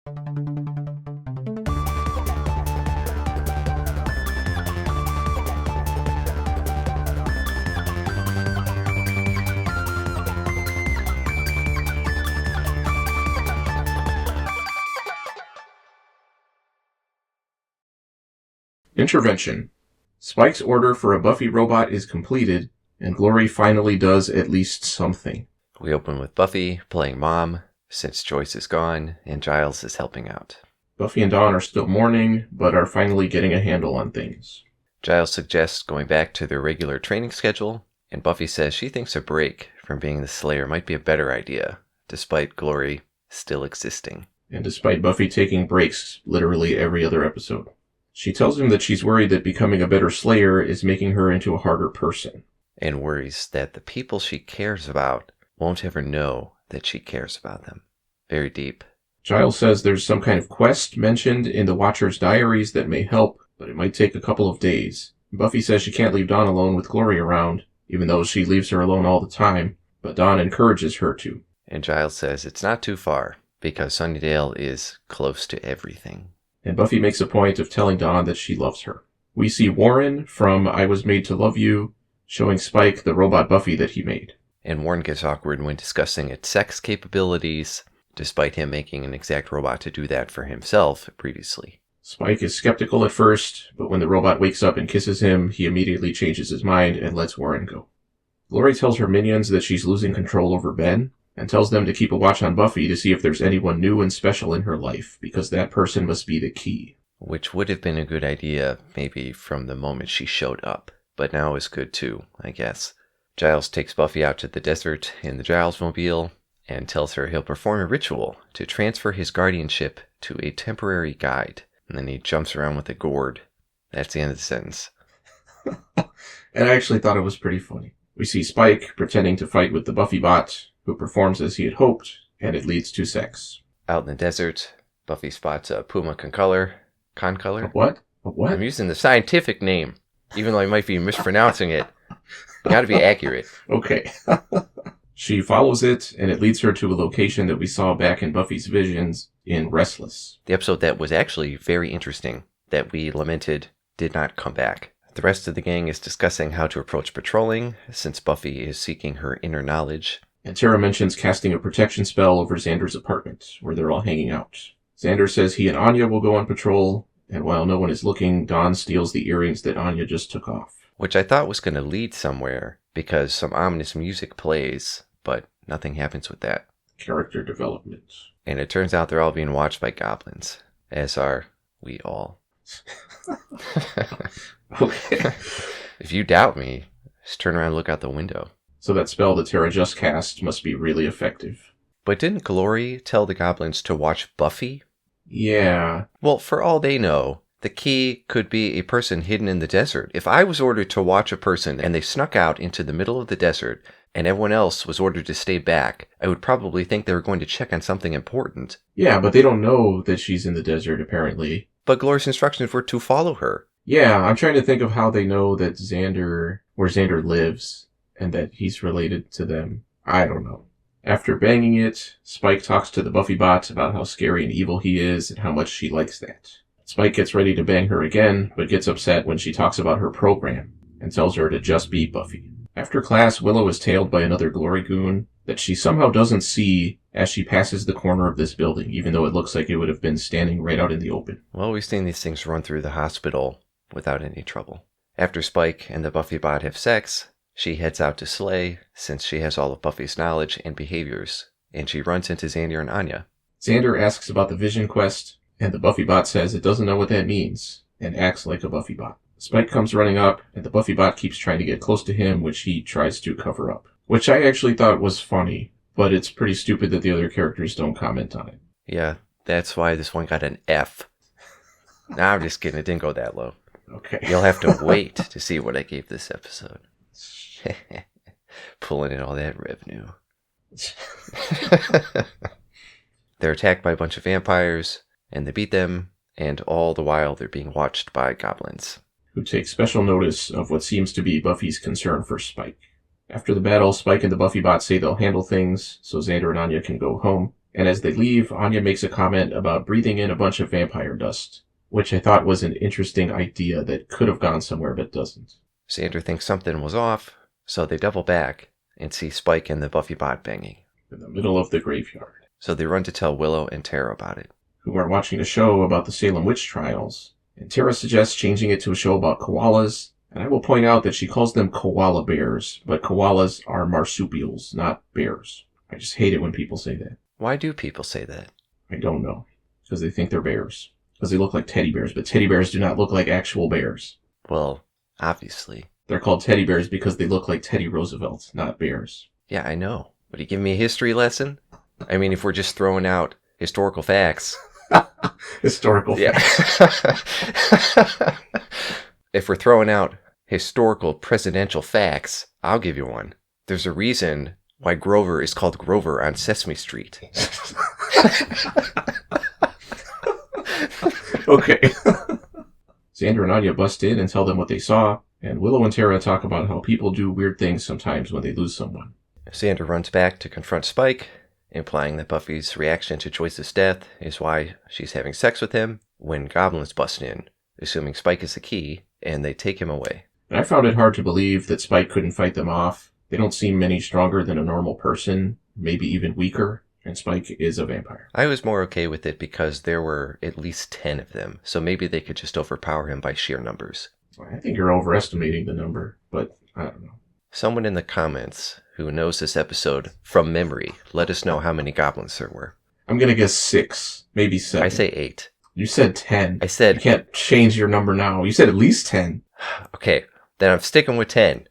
Intervention. Spike's order for a Buffy robot is completed, and Glory finally does at least something. We open with Buffy playing mom, since Joyce is gone, and Giles is helping out. Buffy and Dawn are still mourning, but are finally getting a handle on things. Giles suggests going back to their regular training schedule, and Buffy says she thinks a break from being the Slayer might be a better idea, despite Glory still existing. And despite Buffy taking breaks literally every other episode. She tells him that she's worried that becoming a better Slayer is making her into a harder person. And worries that the people she cares about won't ever know that she cares about them. Very deep. Giles says there's some kind of quest mentioned in the Watcher's diaries that may help, but it might take a couple of days. Buffy says she can't leave Dawn alone with Glory around, even though she leaves her alone all the time, but Dawn encourages her to. And Giles says it's not too far, because Sunnydale is close to everything. And Buffy makes a point of telling Dawn that she loves her. We see Warren from I Was Made to Love You, showing Spike the robot Buffy that he made. And Warren gets awkward when discussing its sex capabilities, despite him making an exact robot to do that for himself previously. Spike is skeptical at first, but when the robot wakes up and kisses him, he immediately changes his mind and lets Warren go. Glory tells her minions that she's losing control over Ben, and tells them to keep a watch on Buffy to see if there's anyone new and special in her life, because that person must be the key. Which would have been a good idea, maybe from the moment she showed up, but now is good too, I guess. Giles takes Buffy out to the desert in the Gilesmobile, and tells her he'll perform a ritual to transfer his guardianship to a temporary guide, and then he jumps around with a gourd. That's the end of the sentence. And I actually thought it was pretty funny. We see Spike pretending to fight with the buffy-bot, who performs as he had hoped, and it leads to sex. Out in the desert, Buffy spots a puma concolor. Concolor? A what? A what? I'm using the scientific name, even though I might be mispronouncing it. You gotta be accurate. Okay. She follows it, and it leads her to a location that we saw back in Buffy's visions in Restless. The episode that was actually very interesting, that we lamented did not come back. The rest of the gang is discussing how to approach patrolling, since Buffy is seeking her inner knowledge. And Tara mentions casting a protection spell over Xander's apartment, where they're all hanging out. Xander says he and Anya will go on patrol, and while no one is looking, Dawn steals the earrings that Anya just took off. Which I thought was going to lead somewhere, because some ominous music plays, but nothing happens with that. Character development. And it turns out they're all being watched by goblins, as are we all. Okay. If you doubt me, just turn around and look out the window. So that spell that Tara just cast must be really effective. But didn't Glory tell the goblins to watch Buffy? Yeah. Well, for all they know, the key could be a person hidden in the desert. If I was ordered to watch a person and they snuck out into the middle of the desert and everyone else was ordered to stay back, I would probably think they were going to check on something important. Yeah, but they don't know that she's in the desert, apparently. But Glory's instructions were to follow her. Yeah, I'm trying to think of how they know that where Xander lives, and that he's related to them. I don't know. After banging it, Spike talks to the Buffy-bot about how scary and evil he is and how much she likes that. Spike gets ready to bang her again, but gets upset when she talks about her program and tells her to just be Buffy. After class, Willow is tailed by another Glory goon that she somehow doesn't see as she passes the corner of this building, even though it looks like it would have been standing right out in the open. Well, we've seen these things run through the hospital without any trouble. After Spike and the Buffy-bot have sex, she heads out to slay, since she has all of Buffy's knowledge and behaviors, and she runs into Xander and Anya. Xander asks about the Vision Quest, and the Buffy-bot says it doesn't know what that means, and acts like a Buffy-bot. Spike comes running up, and the Buffy-bot keeps trying to get close to him, which he tries to cover up. Which I actually thought was funny, but it's pretty stupid that the other characters don't comment on it. Yeah, that's why this one got an F. Nah, I'm just kidding, it didn't go that low. Okay. You'll have to wait to see what I gave this episode. Pulling in all that revenue. They're attacked by a bunch of vampires, and they beat them, and all the while they're being watched by goblins, who take special notice of what seems to be Buffy's concern for Spike. After the battle, Spike and the Buffy-bot say they'll handle things, so Xander and Anya can go home, And as they leave, Anya makes a comment about breathing in a bunch of vampire dust, which I thought was an interesting idea that could have gone somewhere but doesn't. Xander thinks something was off, so they double back and see Spike and the buffy-bot banging. In the middle of the graveyard. So they run to tell Willow and Tara about it. Who are watching a show about the Salem witch trials. And Tara suggests changing it to a show about koalas. And I will point out that she calls them koala bears, but koalas are marsupials, not bears. I just hate it when people say that. Why do people say that? I don't know. Because they think they're bears. Because they look like teddy bears, but teddy bears do not look like actual bears. Well, obviously. They're called teddy bears because they look like Teddy Roosevelt, not bears. Yeah, I know. But you give me a history lesson? I mean, if we're just throwing out historical facts. Historical facts. If we're throwing out historical presidential facts, I'll give you one. There's a reason why Grover is called Grover on Sesame Street. Okay. Xander and Anya bust in and tell them what they saw, and Willow and Tara talk about how people do weird things sometimes when they lose someone. Xander runs back to confront Spike, implying that Buffy's reaction to Joyce's death is why she's having sex with him, when goblins bust in, assuming Spike is the key, and they take him away. And I found it hard to believe that Spike couldn't fight them off. They don't seem any stronger than a normal person, maybe even weaker, and Spike is a vampire. I was more okay with it because there were at least 10 of them, so maybe they could just overpower him by sheer numbers. I think you're overestimating the number, but I don't know. Someone in the comments who knows this episode from memory, let us know how many goblins there were. I'm going to guess 6, maybe 7. I say 8. You said 10. I said... You can't change your number now. You said at least 10. Okay, then I'm sticking with 10.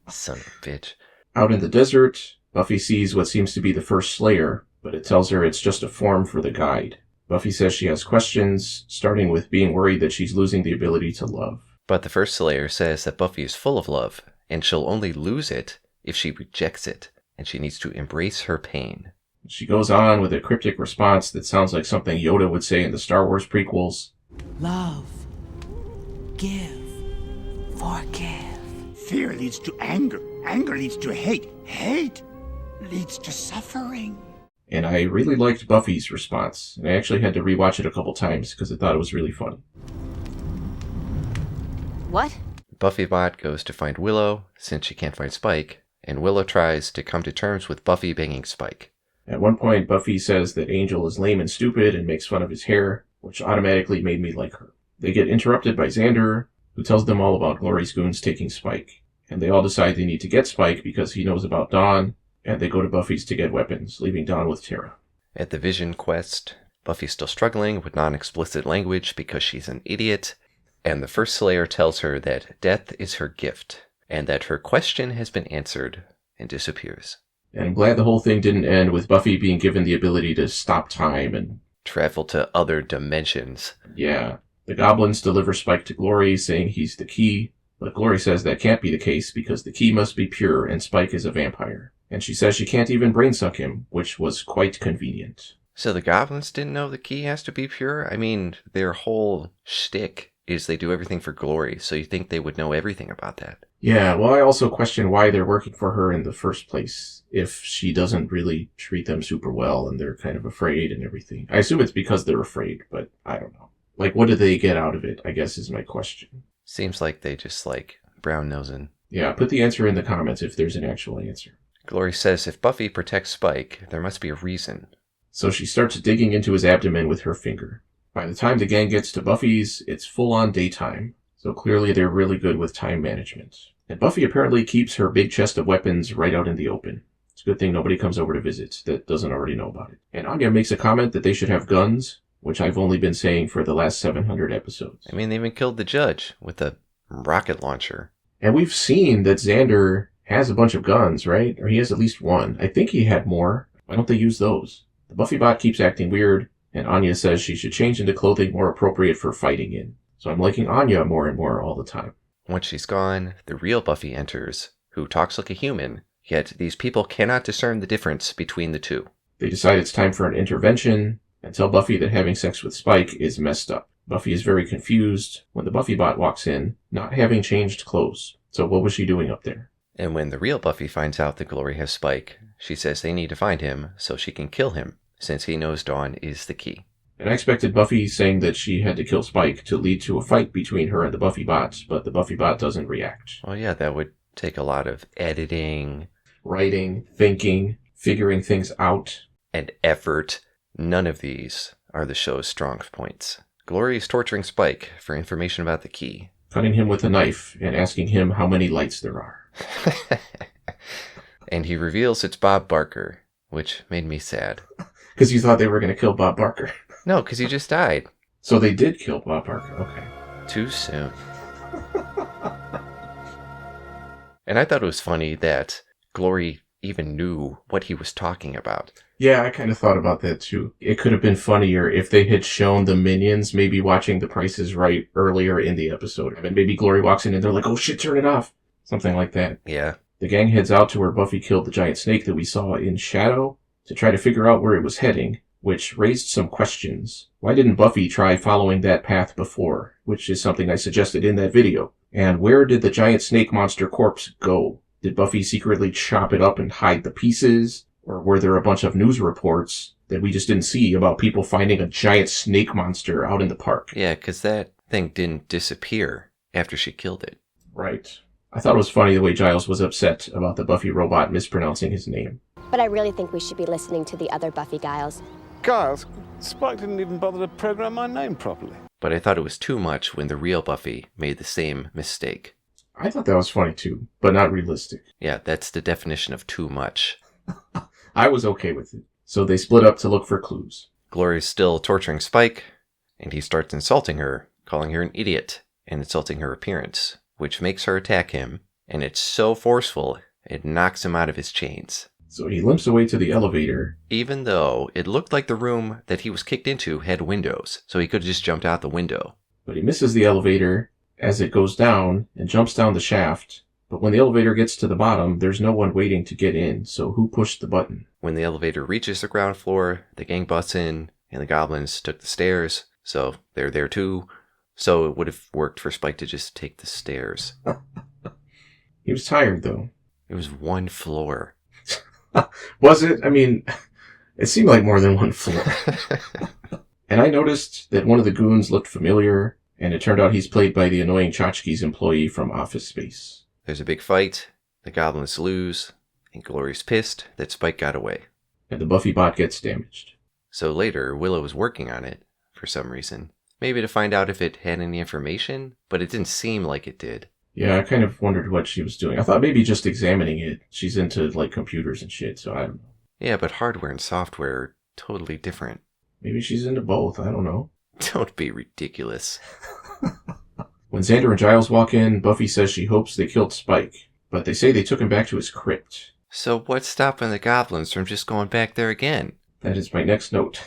Son of a bitch. Out in the desert, Buffy sees what seems to be the first Slayer, but it tells her it's just a form for the guide. Buffy says she has questions, starting with being worried that she's losing the ability to love. But the first Slayer says that Buffy is full of love, and she'll only lose it if she rejects it, and she needs to embrace her pain. She goes on with a cryptic response that sounds like something Yoda would say in the Star Wars prequels. Love. Give. Forgive. Fear leads to anger. Anger leads to hate. Hate leads to suffering. And I really liked Buffy's response, and I actually had to rewatch it a couple times because I thought it was really funny. What? Buffy-bot goes to find Willow, since she can't find Spike, and Willow tries to come to terms with Buffy banging Spike. At one point, Buffy says that Angel is lame and stupid and makes fun of his hair, which automatically made me like her. They get interrupted by Xander, who tells them all about Glory's goons taking Spike. And they all decide they need to get Spike because he knows about Dawn, and they go to Buffy's to get weapons, leaving Dawn with Tara. At the Vision quest, Buffy's still struggling with non-explicit language because she's an idiot, and the first Slayer tells her that death is her gift, and that her question has been answered, and disappears. And I'm glad the whole thing didn't end with Buffy being given the ability to stop time and... travel to other dimensions. Yeah. The goblins deliver Spike to Glory, saying he's the key, but Glory says that can't be the case because the key must be pure and Spike is a vampire. And she says she can't even brainsuck him, which was quite convenient. So the goblins didn't know the key has to be pure? I mean, their whole shtick is they do everything for Glory, so you think they would know everything about that. Yeah, well, I also question why they're working for her in the first place, if she doesn't really treat them super well and they're kind of afraid and everything. I assume it's because they're afraid, but I don't know. Like, what do they get out of it, I guess is my question. Seems like they just like brown-nosing. Yeah, put the answer in the comments if there's an actual answer. Glory says if Buffy protects Spike, there must be a reason. So she starts digging into his abdomen with her finger. By the time the gang gets to Buffy's, it's full-on daytime, so clearly they're really good with time management. And Buffy apparently keeps her big chest of weapons right out in the open. It's a good thing nobody comes over to visit that doesn't already know about it. And Anya makes a comment that they should have guns, which I've only been saying for the last 700 episodes. I mean, they even killed the judge with a rocket launcher. And we've seen that Xander has a bunch of guns, right? Or he has at least one. I think he had more. Why don't they use those? The Buffy-bot keeps acting weird, and Anya says she should change into clothing more appropriate for fighting in. So I'm liking Anya more and more all the time. Once she's gone, the real Buffy enters, who talks like a human, yet these people cannot discern the difference between the two. They decide it's time for an intervention, and tell Buffy that having sex with Spike is messed up. Buffy is very confused when the Buffy-bot walks in, not having changed clothes. So what was she doing up there? And when the real Buffy finds out that Glory has Spike, she says they need to find him so she can kill him, since he knows Dawn is the key. And I expected Buffy saying that she had to kill Spike to lead to a fight between her and the Buffy-bot, but the Buffy-bot doesn't react. Well, yeah, that would take a lot of editing, writing, thinking, figuring things out, and effort. None of these are the show's strong points. Glory is torturing Spike for information about the key. Cutting him with a knife and asking him how many lights there are. And he reveals it's Bob Barker, which made me sad. Because you thought they were going to kill Bob Barker. No, because he just died. So they did kill Bob Barker, okay. Too soon. And I thought it was funny that Glory even knew what he was talking about. Yeah, I kind of thought about that too. It could have been funnier if they had shown the minions maybe watching The Price is Right earlier in the episode. And maybe Glory walks in and they're like, oh shit, turn it off. Something like that. Yeah. The gang heads out to where Buffy killed the giant snake that we saw in Shadow to try to figure out where it was heading, which raised some questions. Why didn't Buffy try following that path before? Which is something I suggested in that video. And where did the giant snake monster corpse go? Did Buffy secretly chop it up and hide the pieces? Or were there a bunch of news reports that we just didn't see about people finding a giant snake monster out in the park? Yeah, because that thing didn't disappear after she killed it. Right. I thought it was funny the way Giles was upset about the Buffy robot mispronouncing his name. But I really think we should be listening to the other Buffy Giles. Giles, Spike didn't even bother to program my name properly. But I thought it was too much when the real Buffy made the same mistake. I thought that was funny too, but not realistic. Yeah, that's the definition of too much. I was okay with it. So they split up to look for clues. Glory's still torturing Spike, and he starts insulting her, calling her an idiot, and insulting her appearance, which makes her attack him, and it's so forceful, it knocks him out of his chains. So he limps away to the elevator. Even though it looked like the room that he was kicked into had windows, so he could have just jumped out the window. But he misses the elevator as it goes down and jumps down the shaft. But when the elevator gets to the bottom, there's no one waiting to get in, so who pushed the button? When the elevator reaches the ground floor, the gang busts in, and the goblins took the stairs, so they're there too. So it would have worked for Spike to just take the stairs. He was tired, though. It was one floor. Was it? I mean, it seemed like more than one floor. And I noticed that one of the goons looked familiar, and it turned out he's played by the annoying Tchotchke's employee from Office Space. There's a big fight, the goblins lose, and Glory's pissed that Spike got away. And the Buffy-bot gets damaged. So later, Willow was working on it, for some reason. Maybe to find out if it had any information, but it didn't seem like it did. Yeah, I kind of wondered what she was doing. I thought maybe just examining it. She's into, like, computers and shit, so I don't know. Yeah, but hardware and software are totally different. Maybe she's into both, I don't know. Don't be ridiculous. When Xander and Giles walk in, Buffy says she hopes they killed Spike, but they say they took him back to his crypt. So what's stopping the goblins from just going back there again? That is my next note.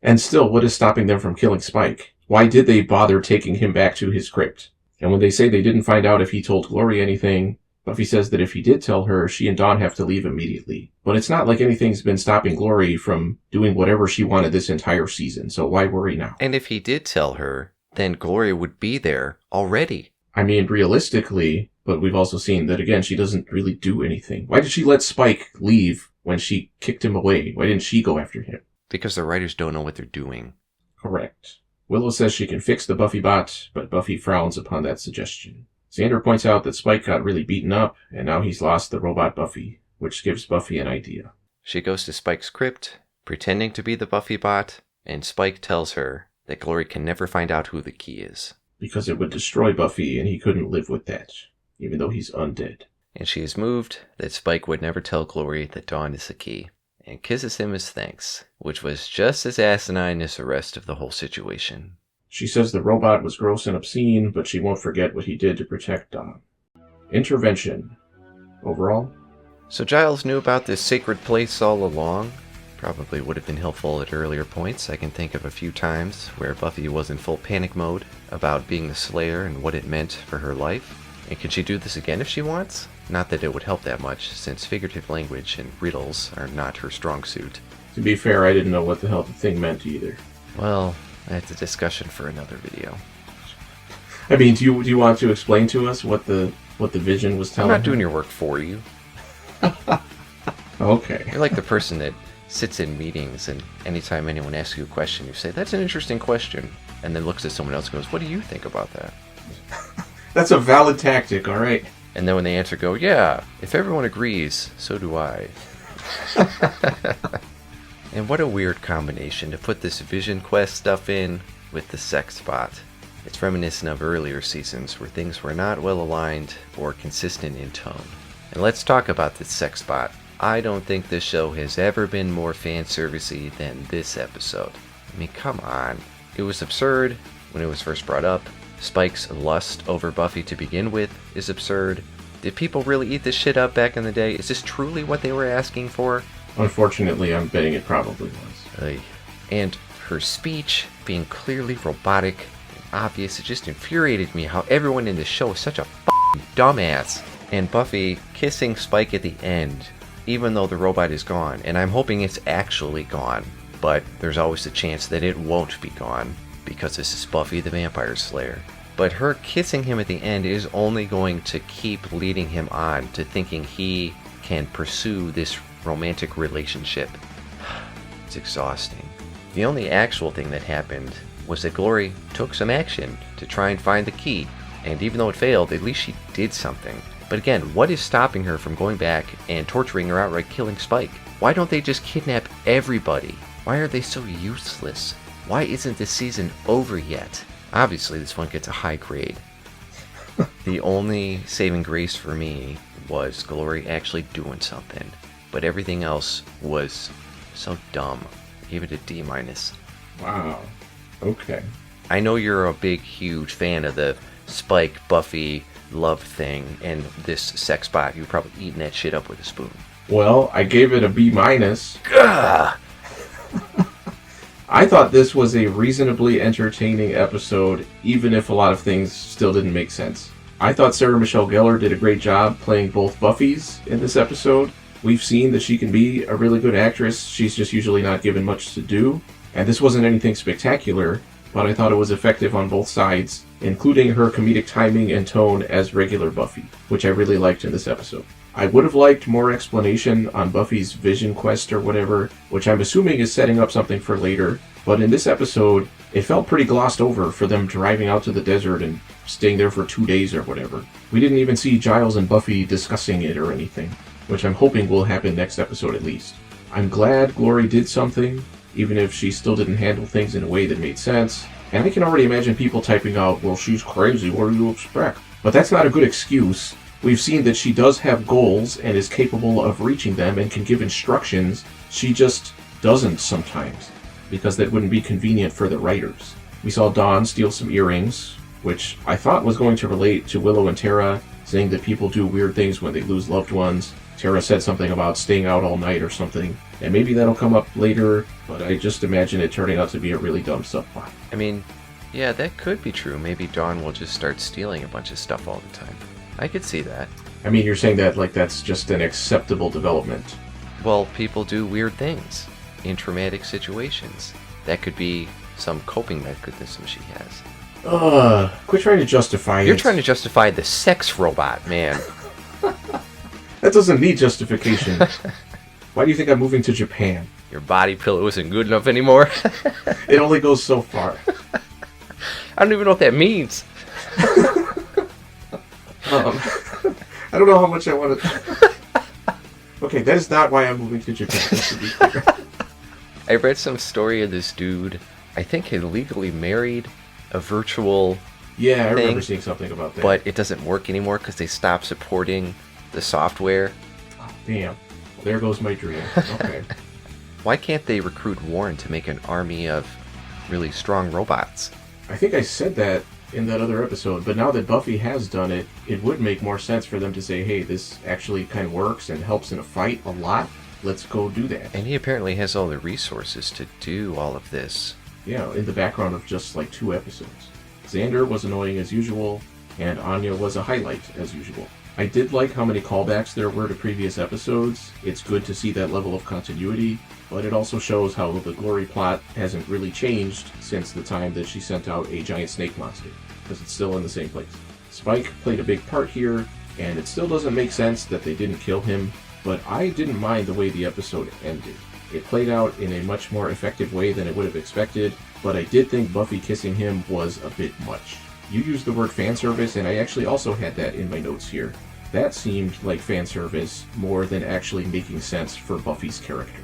And still, what is stopping them from killing Spike? Why did they bother taking him back to his crypt? And when they say they didn't find out if he told Glory anything, Buffy says that if he did tell her, she and Dawn have to leave immediately. But it's not like anything's been stopping Glory from doing whatever she wanted this entire season, so why worry now? And if he did tell her, then Glory would be there already. I mean, realistically, but we've also seen that, again, she doesn't really do anything. Why did she let Spike leave when she kicked him away? Why didn't she go after him? Because the writers don't know what they're doing. Correct. Willow says she can fix the Buffy-bot, but Buffy frowns upon that suggestion. Xander points out that Spike got really beaten up, and now he's lost the robot Buffy, which gives Buffy an idea. She goes to Spike's crypt, pretending to be the Buffy-bot, and Spike tells her that Glory can never find out who the key is. Because it would destroy Buffy, and he couldn't live with that, even though he's undead. And she is moved that Spike would never tell Glory that Dawn is the key, and kisses him as thanks, which was just as asinine as the rest of the whole situation. She says the robot was gross and obscene, but she won't forget what he did to protect Dawn. Intervention. Overall? So Giles knew about this sacred place all along. Probably would have been helpful at earlier points. I can think of a few times where Buffy was in full panic mode about being the Slayer and what it meant for her life. And can she do this again if she wants? Not that it would help that much, since figurative language and riddles are not her strong suit. To be fair, I didn't know what the hell the thing meant either. Well, that's a discussion for another video. I mean, do you want to explain to us what the vision was telling I'm not her? doing your work for you. Okay. You're like the person that sits in meetings, and anytime anyone asks you a question, you say, "That's an interesting question," and then looks at someone else and goes, "What do you think about that?" That's a valid tactic, all right? And then when they answer, go, "Yeah, if everyone agrees, so do I." And what a weird combination to put this Vision Quest stuff in with the sex bot. It's reminiscent of earlier seasons where things were not well aligned or consistent in tone. And let's talk about this sex bot. I don't think this show has ever been more fan servicey than this episode. I mean, come on. It was absurd when it was first brought up. Spike's lust over Buffy to begin with is absurd. Did people really eat this shit up back in the day? Is this truly what they were asking for? Unfortunately, I'm betting it probably was. Ay. And her speech being clearly robotic and obvious, it just infuriated me how everyone in this show is such a f***ing dumbass. And Buffy kissing Spike at the end, even though the robot is gone. And I'm hoping it's actually gone, but there's always the chance that it won't be gone, because this is Buffy the Vampire Slayer. But her kissing him at the end is only going to keep leading him on to thinking he can pursue this romantic relationship. It's exhausting. The only actual thing that happened was that Glory took some action to try and find the key. And even though it failed, at least she did something. But again, what is stopping her from going back and torturing or outright killing Spike? Why don't they just kidnap everybody? Why are they so useless? Why isn't this season over yet? Obviously, this one gets a high grade. The only saving grace for me was Glory actually doing something. But everything else was so dumb. I gave it a D-. Wow. Okay. I know you're a big, huge fan of the Spike, Buffy love thing, and this sex bot. You've probably eaten that shit up with a spoon. Well, I gave it a B-. Gah! I thought this was a reasonably entertaining episode, even if a lot of things still didn't make sense. I thought Sarah Michelle Gellar did a great job playing both Buffys in this episode. We've seen that she can be a really good actress. She's just usually not given much to do. And this wasn't anything spectacular, but I thought it was effective on both sides, including her comedic timing and tone as regular Buffy, which I really liked in this episode. I would have liked more explanation on Buffy's Vision Quest or whatever, which I'm assuming is setting up something for later, but in this episode, it felt pretty glossed over for them driving out to the desert and staying there for 2 days or whatever. We didn't even see Giles and Buffy discussing it or anything, which I'm hoping will happen next episode at least. I'm glad Glory did something, even if she still didn't handle things in a way that made sense, and I can already imagine people typing out, "Well, she's crazy, what do you expect?" But that's not a good excuse. We've seen that she does have goals and is capable of reaching them and can give instructions. She just doesn't sometimes, because that wouldn't be convenient for the writers. We saw Dawn steal some earrings, which I thought was going to relate to Willow and Tara, saying that people do weird things when they lose loved ones. Tara said something about staying out all night or something, and maybe that'll come up later, but I just imagine it turning out to be a really dumb subplot. I mean, yeah, that could be true. Maybe Dawn will just start stealing a bunch of stuff all the time. I could see that. I mean, you're saying that like that's just an acceptable development. Well, people do weird things in traumatic situations. That could be some coping mechanism she has. Quit trying to justify it. You're trying to justify the sex robot, man. That doesn't need justification. Why do you think I'm moving to Japan? Your body pillow isn't good enough anymore. It only goes so far. I don't even know what that means. I don't know how much I want to... Okay, that is not why I'm moving to Japan, to be clear. I read some story of this dude, I think had legally married a virtual Yeah, I remember thing, seeing something about that. but it doesn't work anymore because they stopped supporting the software. Oh, damn. Well, there goes my dream. Okay. Why can't they recruit Warren to make an army of really strong robots? I think I said that in that other episode, but now that Buffy has done it, it would make more sense for them to say, hey, this actually kind of works and helps in a fight a lot. Let's go do that. And he apparently has all the resources to do all of this. Yeah, in the background of just like 2 episodes. Xander was annoying as usual, and Anya was a highlight as usual. I did like how many callbacks there were to previous episodes. It's good to see that level of continuity, but it also shows how the Glory plot hasn't really changed since the time that she sent out a giant snake monster, because it's still in the same place. Spike played a big part here, and it still doesn't make sense that they didn't kill him, but I didn't mind the way the episode ended. It played out in a much more effective way than I would have expected, but I did think Buffy kissing him was a bit much. You used the word fan service, and I actually also had that in my notes here. That seemed like fan service more than actually making sense for Buffy's character.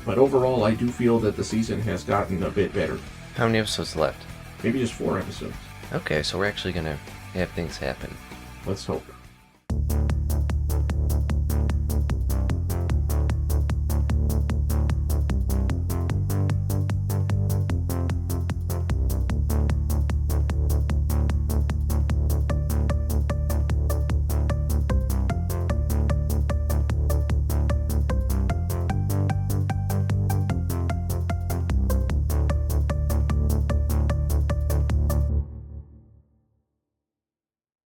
But overall, I do feel that the season has gotten a bit better. How many episodes left? Maybe just 4 episodes. Okay, so we're actually gonna have things happen. Let's hope.